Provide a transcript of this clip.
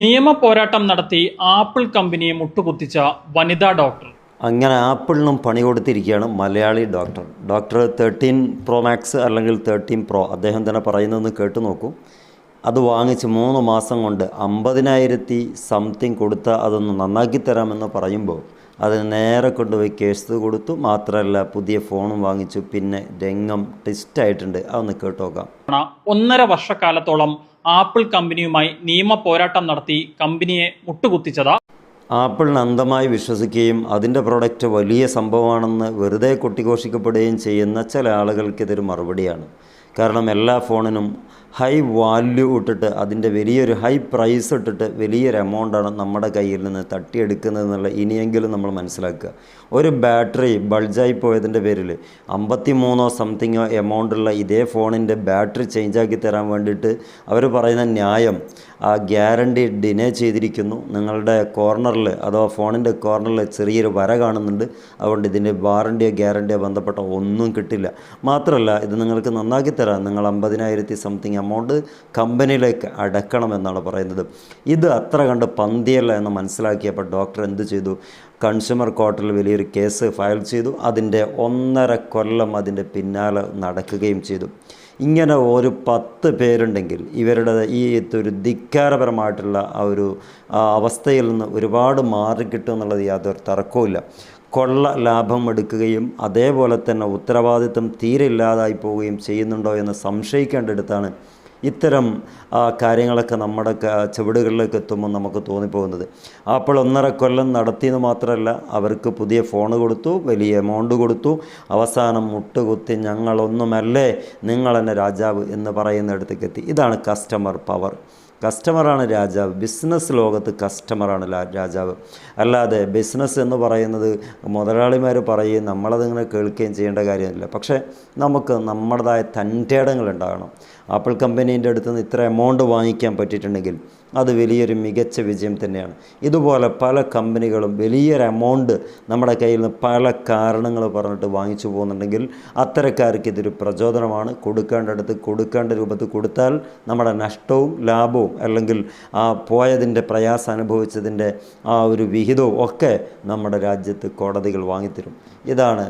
നിയമ പോരാട്ടം നടത്തി ആപ്പിൾ കമ്പനിയെ മുട്ടുകുത്തിച്ച വനിതാ ഡോക്ടർ. അങ്ങനെ ആപ്പിളിനും പണി കൊടുത്തിരിക്കുകയാണ് മലയാളി ഡോക്ടർ 13 പ്രോ മാക്സ് അല്ലെങ്കിൽ 13 പ്രോ അദ്ദേഹം തന്നെ പറയുന്നതെന്ന് കേട്ടു നോക്കൂ. അത് വാങ്ങിച്ച് 3 മാസം കൊണ്ട് 50,000 സംതിങ് കൊടുത്താൽ അതൊന്ന് നന്നാക്കി തരാമെന്ന് പറയുമ്പോൾ അതിന് നേരെ കൊണ്ടുപോയി കേസ് കൊടുത്തു. മാത്രമല്ല പുതിയ ഫോണും വാങ്ങിച്ചു. പിന്നെ രംഗം ട്വിസ്റ്റായിട്ടുണ്ട്. അതൊന്ന് കേട്ടു നോക്കാം. 1.5 വർഷക്കാലത്തോളം ആപ്പിൾ കമ്പനിയുമായി നിയമ പോരാട്ടം നടത്തി കമ്പനിയെ മുട്ടുകുത്തിച്ചതാ. ആപ്പിളിന് അന്ധമായി വിശ്വസിക്കുകയും അതിൻ്റെ പ്രൊഡക്റ്റ് വലിയ സംഭവമാണെന്ന് വെറുതെ കൊട്ടിഘോഷിക്കപ്പെടുകയും ചെയ്യുന്ന ചില ആളുകൾക്ക് ഇതൊരു മറുപടിയാണ്. കാരണം എല്ലാ ഫോണിനും ഹൈ വാല്യൂ ഇട്ടിട്ട് അതിൻ്റെ വലിയൊരു ഹൈ പ്രൈസ് ഇട്ടിട്ട് വലിയൊരു എമൗണ്ടാണ് നമ്മുടെ കയ്യിൽ നിന്ന് തട്ടിയെടുക്കുന്നത് എന്നുള്ള ഇനിയെങ്കിലും നമ്മൾ മനസ്സിലാക്കുക. ഒരു ബാറ്ററി ബൾജായി പോയതിൻ്റെ പേരിൽ 53 സംതിങ്ങോ എമൗണ്ടുള്ള ഇതേ ഫോണിൻ്റെ ബാറ്ററി ചേഞ്ചാക്കി തരാൻ വേണ്ടിയിട്ട് അവർ പറയുന്ന ന്യായം ആ ഗ്യാരണ്ടി ഡിനേ ചെയ്തിരിക്കുന്നു. നിങ്ങളുടെ കോർണറിൽ അഥവാ ഫോണിൻ്റെ കോർണറിൽ ചെറിയൊരു വര കാണുന്നുണ്ട്, അതുകൊണ്ട് ഇതിൻ്റെ വാറണ്ടിയോ ഗ്യാരണ്ടിയോ ബന്ധപ്പെട്ട ഒന്നും കിട്ടില്ല. മാത്രമല്ല ഇത് നിങ്ങൾക്ക് നന്നാക്കി തരാം, നിങ്ങൾ 50,000 സംതിങ് എമൗണ്ട് കമ്പനിയിലേക്ക് അടക്കണമെന്നാണ് പറയുന്നത്. ഇത് അത്ര കണ്ട് പന്തിയല്ല എന്ന് മനസ്സിലാക്കിയപ്പോൾ ഡോക്ടർ എന്ത് ചെയ്തു? കൺസ്യൂമർ കോർട്ടിൽ വലിയൊരു കേസ് ഫയൽ ചെയ്തു. അതിൻ്റെ 1.5 കൊല്ലം അതിൻ്റെ പിന്നാലെ നടക്കുകയും ചെയ്തു. ഇങ്ങനെ ഒരു 10 പേരുണ്ടെങ്കിൽ ഇവരുടെ ഈ ഒരു ധിക്കാരപരമായിട്ടുള്ള ആ ഒരു അവസ്ഥയിൽ നിന്ന് ഒരുപാട് മാറിക്കിട്ടും എന്നുള്ളത് യാതൊരു തർക്കവുമില്ല. കൊള്ള ലാഭം എടുക്കുകയും അതേപോലെ തന്നെ ഉത്തരവാദിത്വം തീരെ ഇല്ലാതായി പോവുകയും ചെയ്യുന്നുണ്ടോ എന്ന് സംശയിക്കേണ്ടടുത്താണ് ഇത്തരം കാര്യങ്ങളൊക്കെ നമ്മുടെ ചുവടുകളിലേക്ക് എത്തുമ്പോൾ നമുക്ക് തോന്നിപ്പോകുന്നത്. ആപ്പിൾ 1.5 കൊല്ലം നടത്തിയെന്ന് മാത്രമല്ല, അവർക്ക് പുതിയ ഫോൺ കൊടുത്തു, വലിയ എമൗണ്ട് കൊടുത്തു. അവസാനം മുട്ടുകുത്തി ഞങ്ങളൊന്നുമല്ലേ നിങ്ങളെന്നെ രാജാവ് എന്ന് പറയുന്നിടത്തേക്ക് എത്തി. ഇതാണ് കസ്റ്റമർ പവർ. കസ്റ്റമറാണ് രാജാവ്. ബിസിനസ് ലോകത്ത് കസ്റ്റമറാണ് രാജാവ്. അല്ലാതെ ബിസിനസ് എന്ന് പറയുന്നത് മുതലാളിമാർ പറയുകയും നമ്മളതിങ്ങനെ കേൾക്കുകയും ചെയ്യേണ്ട കാര്യമില്ല. പക്ഷേ നമുക്ക് നമ്മുടേതായ തൻ്റേടങ്ങൾ ഉണ്ടാകണം. ആപ്പിൾ കമ്പനീൻ്റെ അടുത്ത് നിന്ന് ഇത്ര എമൗണ്ട് വാങ്ങിക്കാൻ പറ്റിയിട്ടുണ്ടെങ്കിൽ അത് വലിയൊരു മികച്ച വിജയം തന്നെയാണ്. ഇതുപോലെ പല കമ്പനികളും വലിയൊരു എമൗണ്ട് നമ്മുടെ കയ്യിൽ നിന്ന് പല കാരണങ്ങൾ പറഞ്ഞിട്ട് വാങ്ങിച്ചു പോകുന്നുണ്ടെങ്കിൽ അത്തരക്കാർക്ക് ഇതൊരു പ്രചോദനമാണ്. കൊടുക്കേണ്ടടുത്ത് കൊടുക്കേണ്ട രൂപത്തിൽ കൊടുത്താൽ നമ്മുടെ നഷ്ടവും ലാഭവും അല്ലെങ്കിൽ ആ പോയതിൻ്റെ പ്രയാസം അനുഭവിച്ചതിൻ്റെ ആ ഒരു വിഹിതവും ഒക്കെ നമ്മുടെ രാജ്യത്ത് കോടതികൾ വാങ്ങിത്തരും. ഇതാണ്